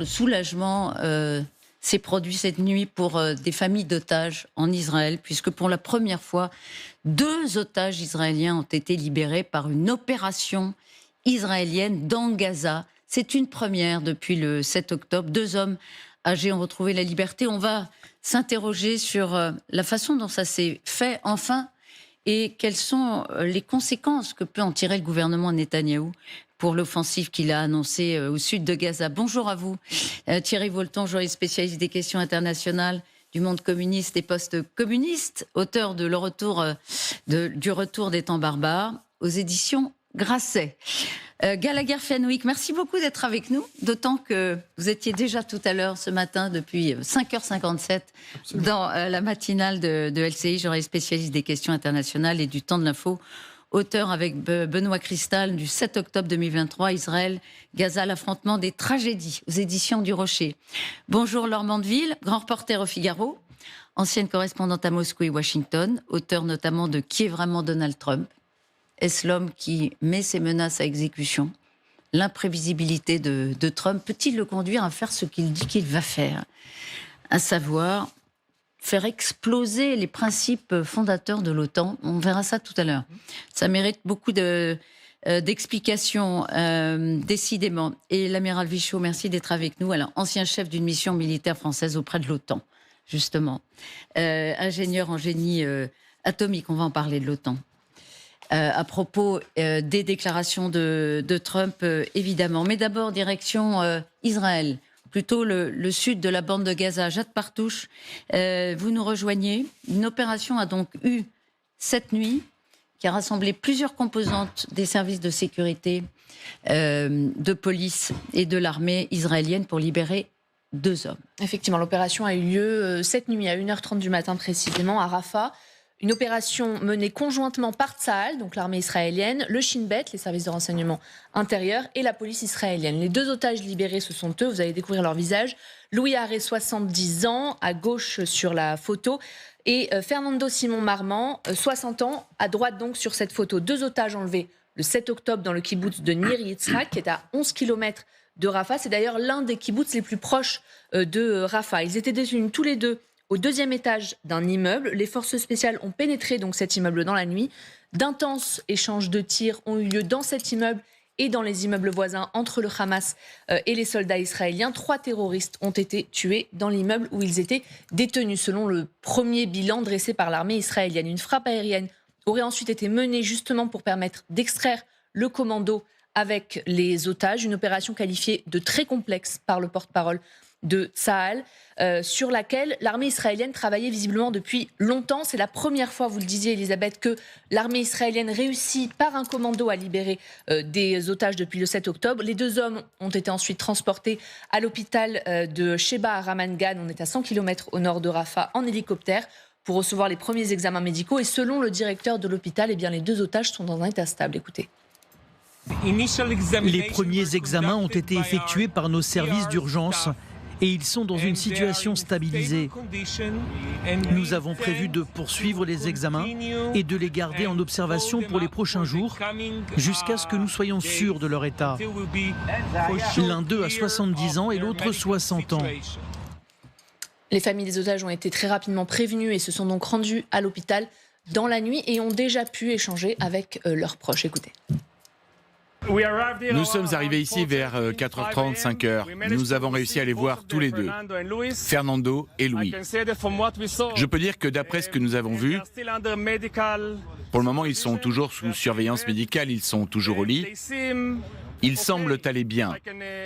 Le soulagement s'est produit cette nuit pour des familles d'otages en Israël, puisque pour la première fois, 2 otages israéliens ont été libérés par une opération israélienne dans Gaza. C'est une première depuis le 7 octobre. 2 hommes âgés ont retrouvé la liberté. On va s'interroger sur la façon dont ça s'est fait enfin et quelles sont les conséquences que peut en tirer le gouvernement Netanyahou pour l'offensive qu'il a annoncée au sud de Gaza. Bonjour à vous, Thierry Volton, journaliste spécialiste des questions internationales du monde communiste et post-communiste, auteur de du Retour des temps barbares aux éditions Grasset. Gallagher Fenwick, merci beaucoup d'être avec nous, d'autant que vous étiez déjà tout à l'heure ce matin depuis 5h57 dans la matinale de LCI, journaliste spécialiste des questions internationales et du temps de l'info, auteur avec Benoît Cristal du 7 octobre 2023, Israël, Gaza, l'affrontement des tragédies, aux éditions du Rocher. Bonjour Laure Mandeville, grand reporter au Figaro, ancienne correspondante à Moscou et Washington, auteur notamment de Qui est vraiment Donald Trump? Est-ce l'homme qui met ses menaces à exécution? L'imprévisibilité de Trump peut-il le conduire à faire ce qu'il dit qu'il va faire? À savoir faire exploser les principes fondateurs de l'OTAN. On verra ça tout à l'heure. Ça mérite beaucoup d'explications, décidément. Et l'amiral Vichot, merci d'être avec nous. Alors, ancien chef d'une mission militaire française auprès de l'OTAN, justement. Ingénieur en génie atomique, on va en parler de l'OTAN. À propos des déclarations de Trump, évidemment. Mais d'abord, direction Israël, plutôt le sud de la bande de Gaza. Jade Partouche, vous nous rejoignez. Une opération a donc eu cette nuit, qui a rassemblé plusieurs composantes des services de sécurité, de police et de l'armée israélienne pour libérer 2 hommes. Effectivement, l'opération a eu lieu cette nuit à 1h30 du matin précisément à Rafah. Une opération menée conjointement par Tsahal, donc l'armée israélienne, le Shin Bet, les services de renseignement intérieur, et la police israélienne. Les 2 otages libérés, ce sont eux, vous allez découvrir leur visage. Louis Haré, 70 ans, à gauche sur la photo, et Fernando Simon Marmant, 60 ans, à droite donc sur cette photo. 2 otages enlevés le 7 octobre dans le kibboutz de Nir Yitzhak, qui est à 11 km de Rafah. C'est d'ailleurs l'un des kibboutz les plus proches de Rafah. Ils étaient détenus tous les 2 au 2e étage d'un immeuble. Les forces spéciales ont pénétré donc cet immeuble dans la nuit. D'intenses échanges de tirs ont eu lieu dans cet immeuble et dans les immeubles voisins entre le Hamas et les soldats israéliens. 3 terroristes ont été tués dans l'immeuble où ils étaient détenus, selon le premier bilan dressé par l'armée israélienne. Une frappe aérienne aurait ensuite été menée justement pour permettre d'extraire le commando avec les otages. Une opération qualifiée de très complexe par le porte-parole de Tsahal, sur laquelle l'armée israélienne travaillait visiblement depuis longtemps. C'est la première fois, vous le disiez Elisabeth, que l'armée israélienne réussit par un commando à libérer des otages depuis le 7 octobre. Les 2 hommes ont été ensuite transportés à l'hôpital de Sheba à Ramat Gan, on est à 100 km au nord de Rafah, en hélicoptère, pour recevoir les premiers examens médicaux. Et selon le directeur de l'hôpital, eh bien, les 2 otages sont dans un état stable. Écoutez. Les premiers examens ont été effectués par nos services d'urgence et ils sont dans une situation stabilisée. Nous avons prévu de poursuivre les examens et de les garder en observation pour les prochains jours jusqu'à ce que nous soyons sûrs de leur état. L'un d'eux a 70 ans et l'autre 60 ans. Les familles des otages ont été très rapidement prévenues et se sont donc rendues à l'hôpital dans la nuit et ont déjà pu échanger avec leurs proches. Écoutez. Nous sommes arrivés ici vers 4h30, 5h. Nous avons réussi à les voir tous les 2, Fernando et Louis. Je peux dire que d'après ce que nous avons vu, pour le moment ils sont toujours sous surveillance médicale, ils sont toujours au lit. Ils semblent aller bien,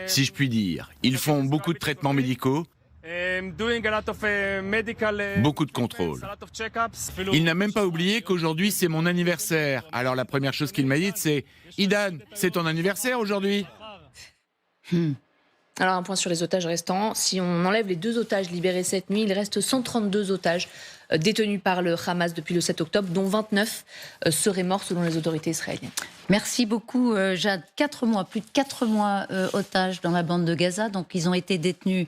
si je puis dire. Ils font beaucoup de traitements médicaux. Beaucoup de contrôles. Il n'a même pas oublié qu'aujourd'hui c'est mon anniversaire. Alors la première chose qu'il m'a dit c'est « Idan, c'est ton anniversaire aujourd'hui ?» Alors un point sur les otages restants. Si on enlève les 2 otages libérés cette nuit, il reste 132 otages détenus par le Hamas depuis le 7 octobre, dont 29 seraient morts selon les autorités israéliennes. Merci beaucoup Jade. 4 mois, plus de 4 mois otages dans la bande de Gaza. Donc ils ont été détenus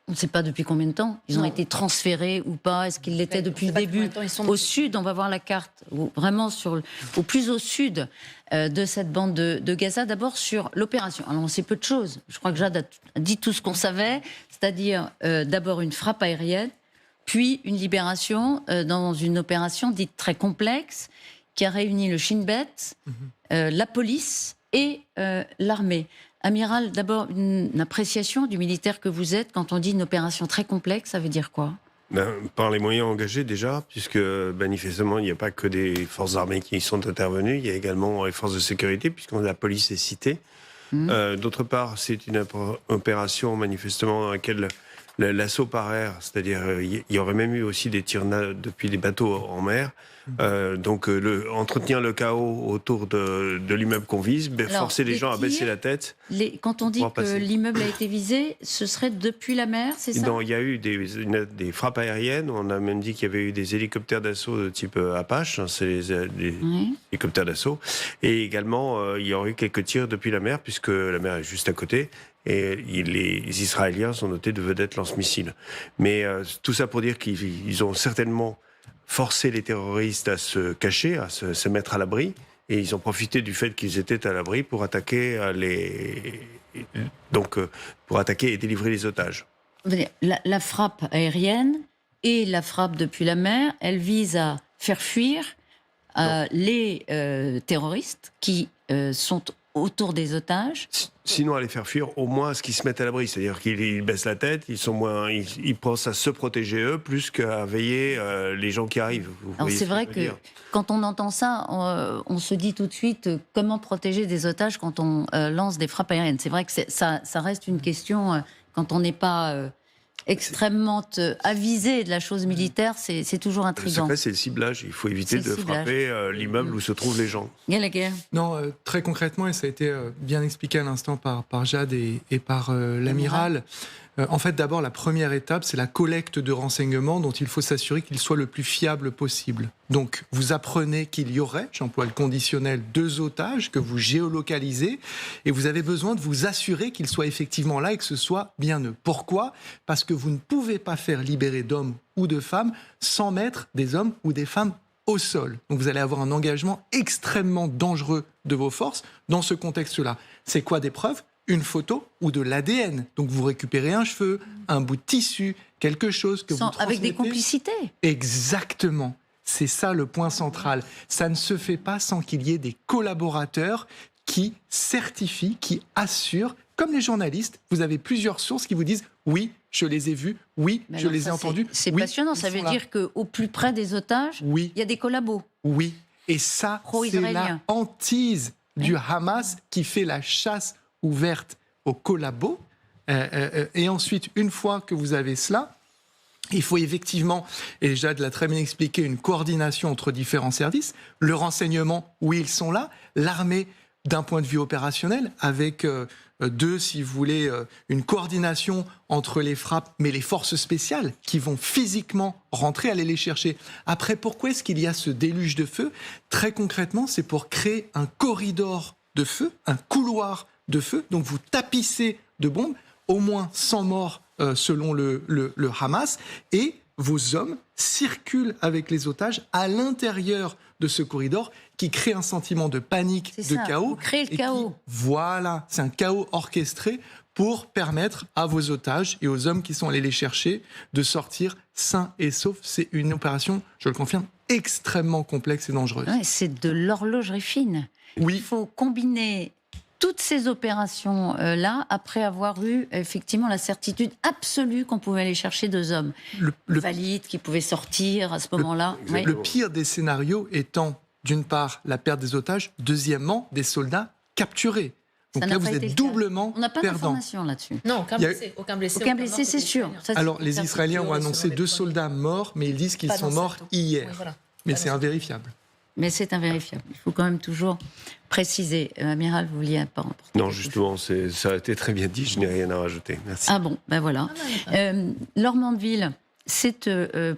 On ne sait pas depuis combien de temps. Ils ont été transférés ou pas. Est-ce qu'ils l'étaient depuis le début? Au sud, on va voir la carte, vraiment au plus au sud de cette bande de Gaza. D'abord sur l'opération. Alors on sait peu de choses. Je crois que Jade a dit tout ce qu'on savait, c'est-à-dire d'abord une frappe aérienne, puis une libération dans une opération dite très complexe qui a réuni le Shin Bet, la police et l'armée. Amiral, d'abord, une appréciation du militaire que vous êtes. Quand on dit une opération très complexe, ça veut dire quoi? Par les moyens engagés déjà, puisque manifestement, il n'y a pas que des forces armées qui y sont intervenues, il y a également les forces de sécurité, puisque la police est citée. D'autre part, c'est une opération manifestement dans laquelle l'assaut par air, c'est-à-dire il y aurait même eu aussi des tirs depuis des bateaux en mer. Donc entretenir le chaos autour de l'immeuble qu'on vise, forcer les gens à baisser la tête. Quand on dit que l'immeuble a été visé, ce serait depuis la mer, c'est ça? Non, il y a eu des frappes aériennes. On a même dit qu'il y avait eu des hélicoptères d'assaut de type Apache, c'est les hélicoptères d'assaut. Et également, il y aurait eu quelques tirs depuis la mer, puisque la mer est juste à côté. Et les Israéliens sont notés de vedettes lance-missiles. Mais tout ça pour dire qu'ils ont certainement forcé les terroristes à se cacher, à se mettre à l'abri. Et ils ont profité du fait qu'ils étaient à l'abri pour attaquer pour attaquer et délivrer les otages. La frappe aérienne et la frappe depuis la mer, elle vise à faire fuir les terroristes qui sont autour des otages. Sinon, à les faire fuir, au moins à ce qu'ils se mettent à l'abri. C'est-à-dire qu'ils baissent la tête, ils pensent à se protéger eux, plus qu'à veiller les gens qui arrivent. Alors c'est vrai que quand on entend ça, on se dit tout de suite comment protéger des otages quand on lance des frappes aériennes. C'est vrai que ça reste une question quand on n'est pas extrêmement avisé de la chose militaire, c'est toujours intriguant. Le secret, c'est le ciblage. Il faut éviter de frapper l'immeuble où se trouvent les gens. Gallagher. Non, très concrètement, et ça a été bien expliqué à l'instant par Jade et par l'amiral. En fait, d'abord, la première étape, c'est la collecte de renseignements dont il faut s'assurer qu'ils soient le plus fiables possible. Donc, vous apprenez qu'il y aurait, j'emploie le conditionnel, 2 otages que vous géolocalisez et vous avez besoin de vous assurer qu'ils soient effectivement là et que ce soit bien eux. Pourquoi ? Parce que vous ne pouvez pas faire libérer d'hommes ou de femmes sans mettre des hommes ou des femmes au sol. Donc, vous allez avoir un engagement extrêmement dangereux de vos forces dans ce contexte-là. C'est quoi des preuves ? Une photo ou de l'ADN. Donc vous récupérez un cheveu, un bout de tissu, quelque chose que vous transmettez. Avec des complicités. Exactement. C'est ça le point central. Ça ne se fait pas sans qu'il y ait des collaborateurs qui certifient, qui assurent. Comme les journalistes, vous avez plusieurs sources qui vous disent « oui, je les ai vus, oui, je les ai entendus ». C'est passionnant, ça veut dire qu'au plus près des otages, il y a des collabos. Oui, et ça, c'est la hantise du Hamas qui fait la chasse ouverte aux collabos. Et ensuite, une fois que vous avez cela, il faut effectivement, et Jade l'a très bien expliqué, une coordination entre différents services. Le renseignement, oui, ils sont là. L'armée, d'un point de vue opérationnel, avec si vous voulez, une coordination entre les frappes, mais les forces spéciales qui vont physiquement rentrer, aller les chercher. Après, pourquoi est-ce qu'il y a ce déluge de feu ? Très concrètement, c'est pour créer un corridor de feu, un couloir de feu, donc vous tapissez de bombes, au moins 100 morts selon le Hamas, et vos hommes circulent avec les otages à l'intérieur de ce corridor qui crée un sentiment de panique, chaos. Vous créez le chaos. Voilà, c'est un chaos orchestré pour permettre à vos otages et aux hommes qui sont allés les chercher de sortir sains et saufs. C'est une opération, je le confirme, extrêmement complexe et dangereuse. Ouais, c'est de l'horlogerie fine. Oui. Il faut combiner toutes ces opérations-là, après avoir eu effectivement la certitude absolue qu'on pouvait aller chercher 2 hommes valides qui pouvaient sortir à ce moment-là. Le pire des scénarios étant, d'une part, la perte des otages, deuxièmement, des soldats capturés. Donc là, vous êtes doublement perdant. On n'a pas d'informations là-dessus. Non, aucun blessé. Aucun blessé, c'est sûr. Alors, les Israéliens ont annoncé 2 soldats morts, mais ils disent qu'ils sont morts hier. Oui, voilà. Mais c'est invérifiable. Mais c'est invérifiable. Il faut quand même toujours préciser. Amiral, vous vouliez pas emporter? Non, justement, ça a été très bien dit, je n'ai rien à rajouter. Merci. Ah bon, ben voilà. Laure Mandeville, c'est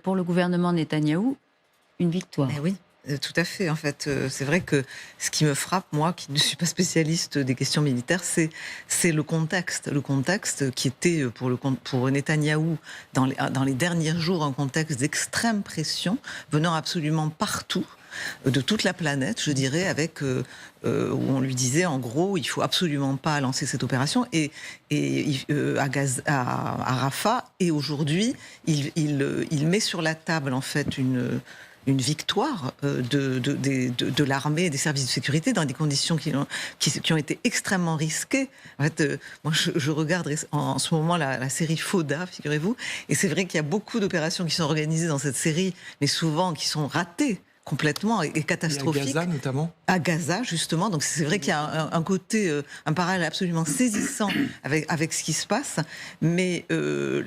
pour le gouvernement Netanyahou une victoire. Ben oui. tout à fait. En fait, c'est vrai que ce qui me frappe, moi, qui ne suis pas spécialiste des questions militaires, c'est le contexte. Le contexte qui était pour Netanyahou dans les derniers jours un contexte d'extrême pression venant absolument partout, de toute la planète, je dirais, avec où on lui disait en gros, il faut absolument pas lancer cette opération et à Rafah. Et aujourd'hui, il met sur la table en fait une victoire de l'armée et des services de sécurité dans des conditions qui ont été extrêmement risquées. En fait, moi, je regarde en ce moment la série Fauda, figurez-vous, et c'est vrai qu'il y a beaucoup d'opérations qui sont organisées dans cette série, mais souvent qui sont ratées complètement et catastrophique. Et à Gaza notamment. À Gaza justement, donc c'est vrai qu'il y a un côté, un parallèle absolument saisissant avec ce qui se passe, mais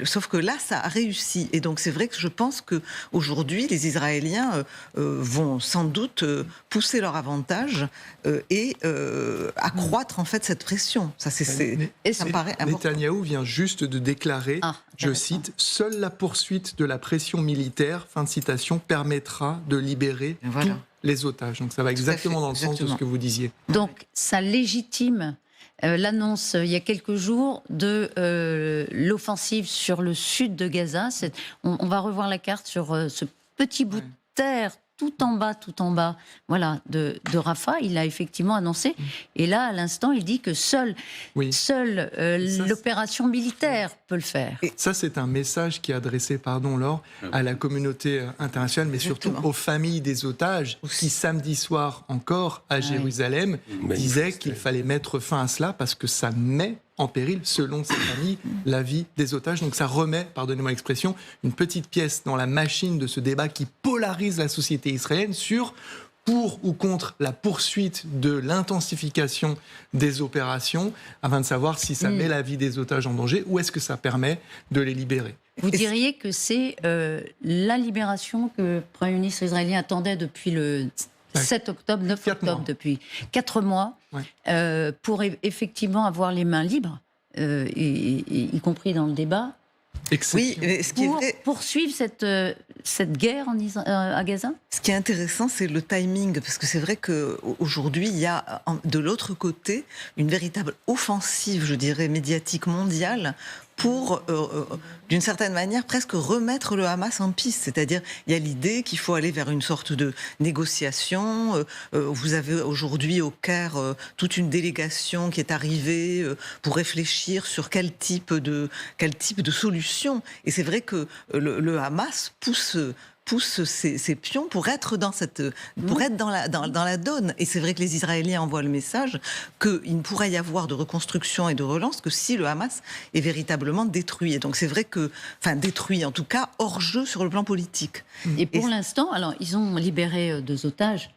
sauf que là ça a réussi et donc c'est vrai que je pense que aujourd'hui les Israéliens vont sans doute pousser leur avantage et accroître en fait cette pression. Ça me paraît important. Netanyahou vient juste de déclarer, je cite, seule la poursuite de la pression militaire, fin de citation, permettra de libérer tous les otages. Donc ça va exactement dans le sens de ce que vous disiez. Donc ça légitime l'annonce il y a quelques jours de l'offensive sur le sud de Gaza. On va revoir la carte sur ce petit bout de terre tout en bas, voilà, de Rafah. Il l'a effectivement annoncé. Et là, à l'instant, il dit que seule l'opération militaire peut le faire. Et ça, c'est un message qui est adressé, Laure, à la communauté internationale, mais surtout aux familles des otages qui, samedi soir encore, à Jérusalem, disaient qu'il fallait mettre fin à cela parce que ça met en péril, selon ces familles, la vie des otages. Donc ça remet, pardonnez-moi l'expression, une petite pièce dans la machine de ce débat qui polarise la société israélienne sur pour ou contre la poursuite de l'intensification des opérations, afin de savoir si ça met la vie des otages en danger ou est-ce que ça permet de les libérer. Vous diriez que c'est la libération que le Premier ministre israélien attendait depuis le 7 octobre, 9 octobre, depuis 4 mois, pour effectivement avoir les mains libres, y compris dans le débat, oui, ce qui pour est vrai, poursuivre cette guerre à Gaza. Ce qui est intéressant, c'est le timing, parce que c'est vrai qu'aujourd'hui, il y a de l'autre côté une véritable offensive, je dirais, médiatique mondiale pour, d'une certaine manière, presque remettre le Hamas en piste. C'est-à-dire, il y a l'idée qu'il faut aller vers une sorte de négociation. Vous avez aujourd'hui au Caire toute une délégation qui est arrivée pour réfléchir sur quel type de solution. Et c'est vrai que le Hamas pousse ces pions pour être dans la donne. Et c'est vrai que les Israéliens envoient le message qu'il ne pourrait y avoir de reconstruction et de relance que si le Hamas est véritablement détruit. Et donc c'est vrai détruit, en tout cas hors jeu sur le plan politique. Et pour l'instant, alors ils ont libéré 2 otages.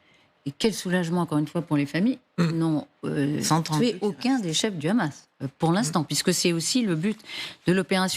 Et quel soulagement, encore une fois, pour les familles. Ils n'ont tué aucun des chefs du Hamas, pour l'instant, puisque c'est aussi le but de l'opération.